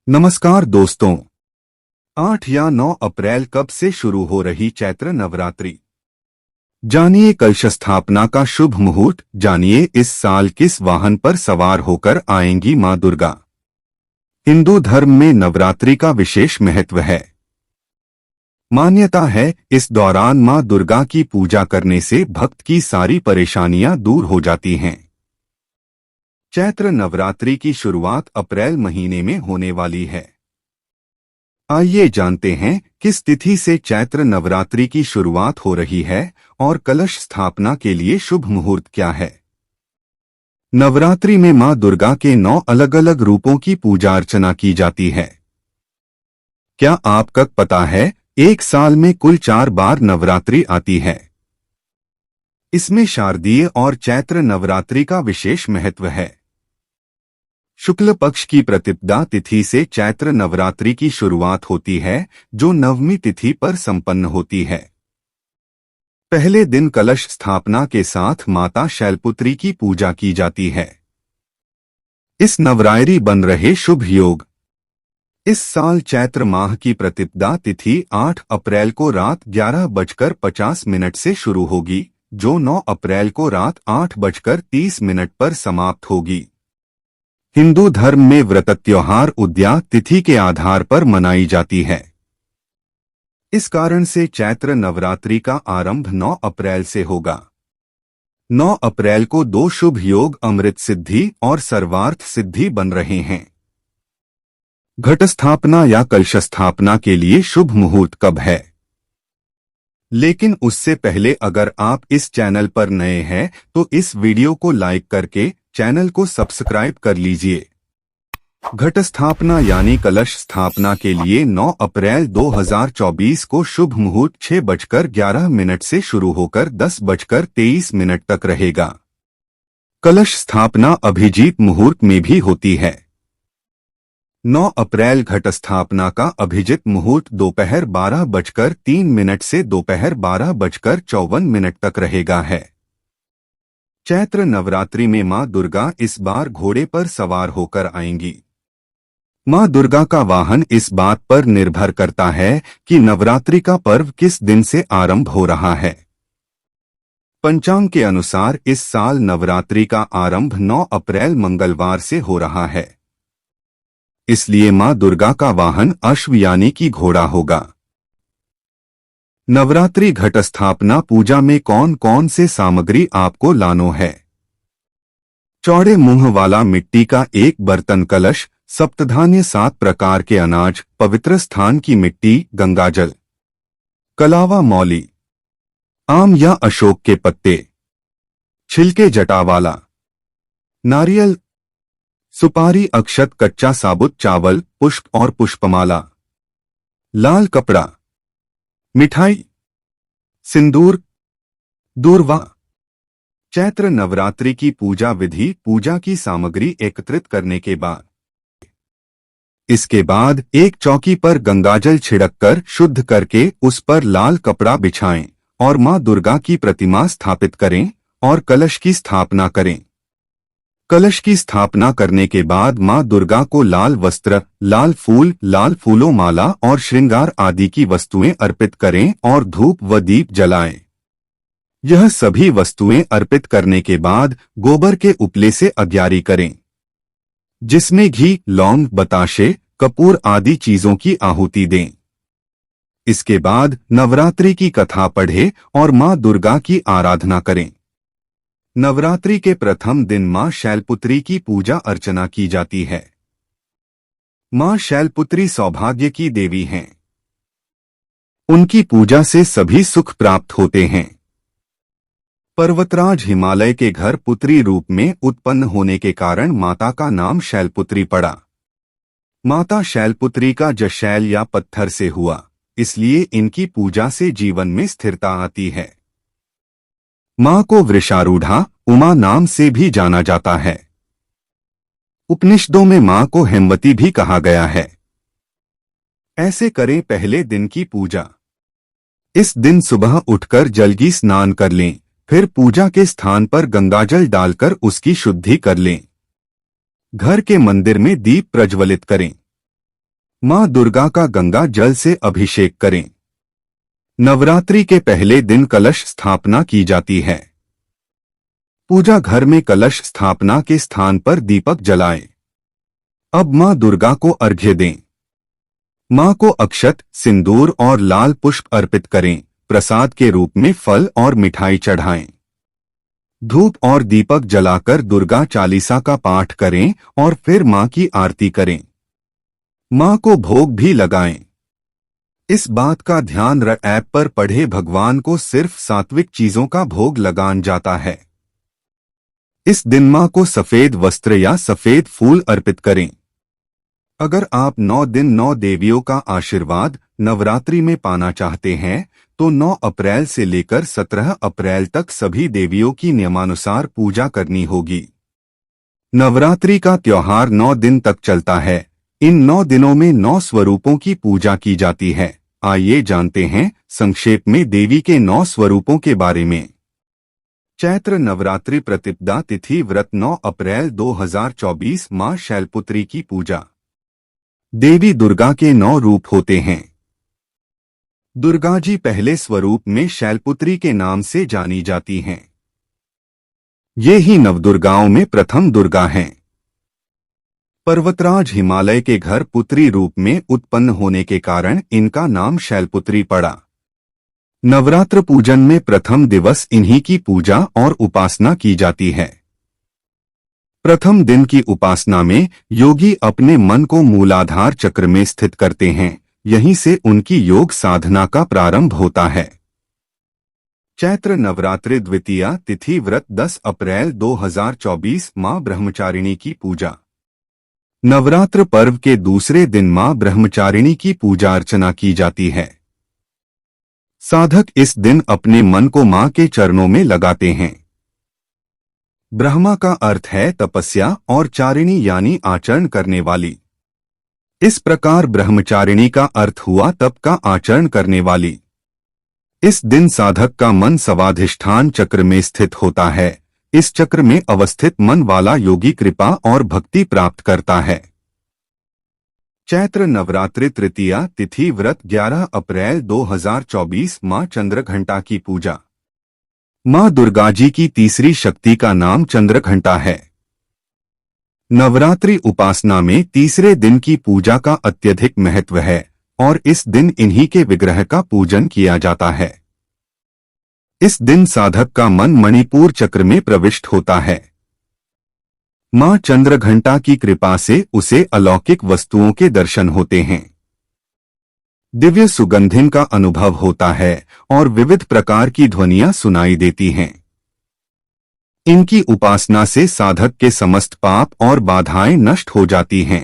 नमस्कार दोस्तों। 8 या 9 अप्रैल कब से शुरू हो रही चैत्र नवरात्रि। जानिए कलश स्थापना का शुभ मुहूर्त। जानिए इस साल किस वाहन पर सवार होकर आएंगी मां दुर्गा। हिंदू धर्म में नवरात्रि का विशेष महत्व है। मान्यता है इस दौरान मां दुर्गा की पूजा करने से भक्त की सारी परेशानियां दूर हो जाती हैं। चैत्र नवरात्रि की शुरुआत अप्रैल महीने में होने वाली है। आइए जानते हैं किस तिथि से चैत्र नवरात्रि की शुरुआत हो रही है और कलश स्थापना के लिए शुभ मुहूर्त क्या है। नवरात्रि में मां दुर्गा के 9 अलग अलग रूपों की पूजा अर्चना की जाती है। क्या आपको पता है एक साल में कुल 4 बार नवरात्रि आती है। इसमें शारदीय और चैत्र नवरात्रि का विशेष महत्व है। शुक्ल पक्ष की प्रतिपदा तिथि से चैत्र नवरात्रि की शुरुआत होती है, जो नवमी तिथि पर संपन्न होती है। पहले दिन कलश स्थापना के साथ माता शैलपुत्री की पूजा की जाती है। इस नवरात्रि बन रहे शुभ योग। इस साल चैत्र माह की प्रतिपदा तिथि 8 अप्रैल को रात 11:50 से शुरू होगी, जो 9 अप्रैल को रात 8:30 पर समाप्त होगी। हिंदू धर्म में व्रत त्योहार उदया तिथि के आधार पर मनाई जाती है। इस कारण से चैत्र नवरात्रि का आरंभ 9 अप्रैल से होगा। 9 अप्रैल को 2 शुभ योग अमृत सिद्धि और सर्वार्थ सिद्धि बन रहे हैं। घट स्थापना या कलश स्थापना के लिए शुभ मुहूर्त कब है। लेकिन उससे पहले अगर आप इस चैनल पर नए हैं तो इस वीडियो को लाइक करके चैनल को सब्सक्राइब कर लीजिए। घट स्थापना यानी कलश स्थापना के लिए 9 अप्रैल 2024 को शुभ मुहूर्त 6:11 से शुरू होकर 10:23 तक रहेगा। कलश स्थापना अभिजीत मुहूर्त में भी होती है। 9 अप्रैल घट स्थापना का अभिजित मुहूर्त दोपहर 12:03 से दोपहर 12:54 तक रहेगा है। चैत्र नवरात्रि में मां दुर्गा इस बार घोड़े पर सवार होकर आएंगी। मां दुर्गा का वाहन इस बात पर निर्भर करता है कि नवरात्रि का पर्व किस दिन से आरंभ हो रहा है। पंचांग के अनुसार इस साल नवरात्रि का आरंभ 9 अप्रैल मंगलवार से हो रहा है। इसलिए मां दुर्गा का वाहन अश्व यानी कि घोड़ा होगा। नवरात्रि घट स्थापना पूजा में कौन कौन से सामग्री आपको लानो है। चौड़े मुंह वाला मिट्टी का एक बर्तन कलश, सप्तधान्य 7 प्रकार के अनाज, पवित्र स्थान की मिट्टी, गंगाजल, कलावा मौली, आम या अशोक के पत्ते, छिलके जटा वाला, नारियल, सुपारी, अक्षत, कच्चा साबुत चावल, पुष्प और पुष्पमाला, लाल कपड़ा, मिठाई, सिंदूर, दूर्वा। चैत्र नवरात्रि की पूजा विधि। पूजा की सामग्री एकत्रित करने के बाद इसके बाद एक चौकी पर गंगाजल छिड़ककर शुद्ध करके उस पर लाल कपड़ा बिछाएं और मां दुर्गा की प्रतिमा स्थापित करें और कलश की स्थापना करें। कलश की स्थापना करने के बाद मां दुर्गा को लाल वस्त्र, लाल फूल, लाल फूलों माला और श्रृंगार आदि की वस्तुएं अर्पित करें और धूप व दीप जलाएं। यह सभी वस्तुएं अर्पित करने के बाद गोबर के उपले से अग्यारी करें, जिसमें घी, लौंग, बताशे, कपूर आदि चीजों की आहुति दें। इसके बाद नवरात्रि की कथा पढ़े और मां दुर्गा की आराधना करें। नवरात्रि के प्रथम दिन मां शैलपुत्री की पूजा अर्चना की जाती है। मां शैलपुत्री सौभाग्य की देवी हैं। उनकी पूजा से सभी सुख प्राप्त होते हैं। पर्वतराज हिमालय के घर पुत्री रूप में उत्पन्न होने के कारण माता का नाम शैलपुत्री पड़ा। माता शैलपुत्री का जशैल या पत्थर से हुआ, इसलिए इनकी पूजा से जीवन में स्थिरता आती है। मां को वृषारूढ़ा, उमा नाम से भी जाना जाता है। उपनिषदों में मां को हेमवती भी कहा गया है। ऐसे करें पहले दिन की पूजा। इस दिन सुबह उठकर जलगी स्नान कर लें, फिर पूजा के स्थान पर गंगाजल डालकर उसकी शुद्धि कर लें। घर के मंदिर में दीप प्रज्वलित करें। मां दुर्गा का गंगा जल से अभिषेक करें। नवरात्रि के पहले दिन कलश स्थापना की जाती है। पूजा घर में कलश स्थापना के स्थान पर दीपक जलाएं। अब मां दुर्गा को अर्घ्य दें। मां को अक्षत, सिंदूर और लाल पुष्प अर्पित करें। प्रसाद के रूप में फल और मिठाई चढ़ाएं। धूप और दीपक जलाकर दुर्गा चालीसा का पाठ करें और फिर मां की आरती करें। मां को भोग भी लगाएं। इस बात का ध्यान ऐप पर पढ़े भगवान को सिर्फ सात्विक चीजों का भोग लगान जाता है। इस दिन मां को सफेद वस्त्र या सफेद फूल अर्पित करें। अगर आप 9 दिन 9 देवियों का आशीर्वाद नवरात्रि में पाना चाहते हैं तो 9 अप्रैल से लेकर 17 अप्रैल तक सभी देवियों की नियमानुसार पूजा करनी होगी। नवरात्रि का त्योहार 9 दिन तक चलता है। इन 9 दिनों में 9 स्वरूपों की पूजा की जाती है। आइए जानते हैं संक्षेप में देवी के 9 स्वरूपों के बारे में। चैत्र नवरात्रि प्रतिपदा तिथि व्रत 9 अप्रैल 2024 मां शैलपुत्री की पूजा। देवी दुर्गा के 9 रूप होते हैं। दुर्गा जी पहले स्वरूप में शैलपुत्री के नाम से जानी जाती हैं। ये ही नवदुर्गाओं में प्रथम दुर्गा हैं। पर्वतराज हिमालय के घर पुत्री रूप में उत्पन्न होने के कारण इनका नाम शैलपुत्री पड़ा। नवरात्र पूजन में प्रथम दिवस इन्हीं की पूजा और उपासना की जाती है। प्रथम दिन की उपासना में योगी अपने मन को मूलाधार चक्र में स्थित करते हैं। यहीं से उनकी योग साधना का प्रारंभ होता है। चैत्र नवरात्रि द्वितीया तिथि व्रत 10 अप्रैल 2024 मां ब्रह्मचारिणी की पूजा। नवरात्र पर्व के दूसरे दिन मां ब्रह्मचारिणी की पूजा अर्चना की जाती है। साधक इस दिन अपने मन को मां के चरणों में लगाते हैं। ब्रह्मा का अर्थ है तपस्या और चारिणी यानी आचरण करने वाली। इस प्रकार ब्रह्मचारिणी का अर्थ हुआ तप का आचरण करने वाली। इस दिन साधक का मन स्वाधिष्ठान चक्र में स्थित होता है। इस चक्र में अवस्थित मन वाला योगी कृपा और भक्ति प्राप्त करता है। चैत्र नवरात्रि तृतीया तिथि व्रत 11 अप्रैल 2024 मां चंद्रघंटा की पूजा। मां दुर्गा जी की तीसरी शक्ति का नाम चंद्रघंटा है। नवरात्रि उपासना में तीसरे दिन की पूजा का अत्यधिक महत्व है और इस दिन इन्हीं के विग्रह का पूजन किया जाता है। इस दिन साधक का मन मणिपुर चक्र में प्रविष्ट होता है। मां चंद्रघंटा की कृपा से उसे अलौकिक वस्तुओं के दर्शन होते हैं। दिव्य सुगंधिन का अनुभव होता है और विविध प्रकार की ध्वनियां सुनाई देती हैं। इनकी उपासना से साधक के समस्त पाप और बाधाएं नष्ट हो जाती हैं।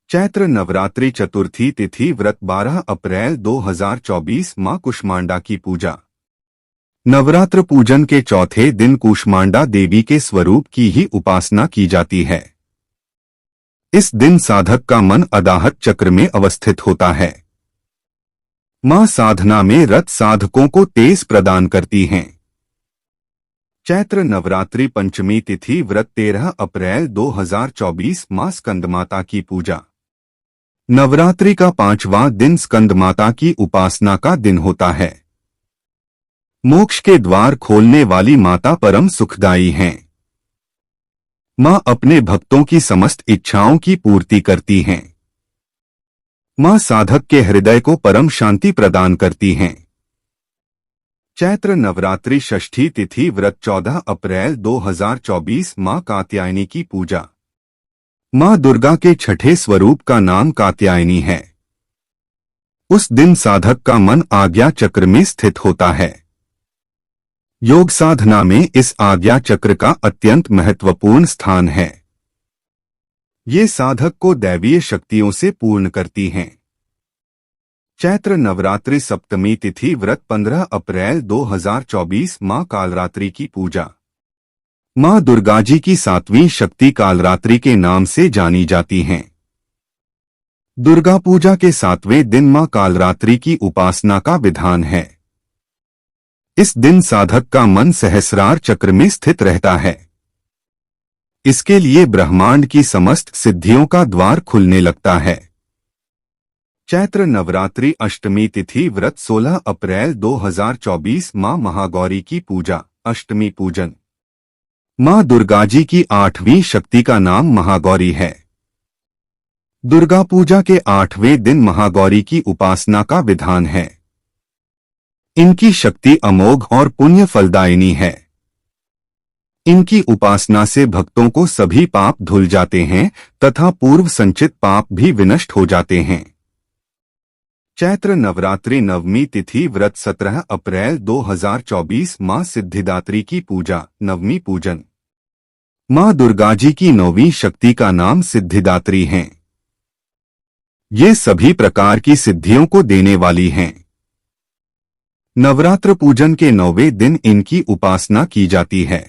चैत्र नवरात्रि चतुर्थी तिथि व्रत 12 अप्रैल 2024 मां कुष्मांडा की पूजा। नवरात्र पूजन के चौथे दिन कुष्मांडा देवी के स्वरूप की ही उपासना की जाती है। इस दिन साधक का मन अदाहत चक्र में अवस्थित होता है। मां साधना में रत साधकों को तेज प्रदान करती हैं। चैत्र नवरात्रि पंचमी तिथि व्रत 13 अप्रैल 2024 मां स्कंदमाता की पूजा। नवरात्रि का 5वां दिन स्कंदमाता की उपासना का दिन होता है। मोक्ष के द्वार खोलने वाली माता परम सुखदायी हैं। मां अपने भक्तों की समस्त इच्छाओं की पूर्ति करती हैं। मां साधक के हृदय को परम शांति प्रदान करती हैं। चैत्र नवरात्रि षष्ठी तिथि व्रत 14 अप्रैल 2024 मां कात्यायनी की पूजा। मां दुर्गा के छठे स्वरूप का नाम कात्यायनी है। उस दिन साधक का मन आज्ञा चक्र में स्थित होता है। योग साधना में इस आज्ञा चक्र का अत्यंत महत्वपूर्ण स्थान है। ये साधक को दैवीय शक्तियों से पूर्ण करती हैं। चैत्र नवरात्रि सप्तमी तिथि व्रत 15 अप्रैल 2024 मां कालरात्रि की पूजा। मां दुर्गा जी की 7वीं शक्ति कालरात्रि के नाम से जानी जाती हैं। दुर्गा पूजा के 7वें दिन मां कालरात्रि की उपासना का विधान है। इस दिन साधक का मन सहस्रार चक्र में स्थित रहता है। इसके लिए ब्रह्मांड की समस्त सिद्धियों का द्वार खुलने लगता है। चैत्र नवरात्रि अष्टमी तिथि व्रत 16 अप्रैल 2024 मां महागौरी की पूजा। अष्टमी पूजन। मां दुर्गाजी की 8वीं शक्ति का नाम महागौरी है। दुर्गा पूजा के 8वें दिन महागौरी की उपासना का विधान है। इनकी शक्ति अमोघ और पुण्य फलदायिनी है। इनकी उपासना से भक्तों को सभी पाप धुल जाते हैं तथा पूर्व संचित पाप भी विनष्ट हो जाते हैं। चैत्र नवरात्रि नवमी तिथि व्रत 17 अप्रैल 2024 मां सिद्धिदात्री की पूजा। नवमी पूजन। मां दुर्गाजी की 9वीं शक्ति का नाम सिद्धिदात्री है। ये सभी प्रकार की सिद्धियों को देने वाली हैं। नवरात्र पूजन के 9वें दिन इनकी उपासना की जाती है।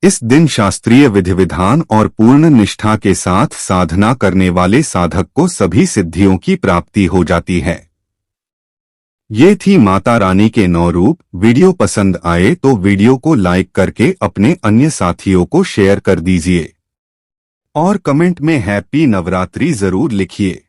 इस दिन शास्त्रीय विधि विधान और पूर्ण निष्ठा के साथ साधना करने वाले साधक को सभी सिद्धियों की प्राप्ति हो जाती है। ये थी माता रानी के 9 रूप। वीडियो पसंद आए तो वीडियो को लाइक करके अपने अन्य साथियों को शेयर कर दीजिए और कमेंट में हैप्पी नवरात्रि जरूर लिखिए।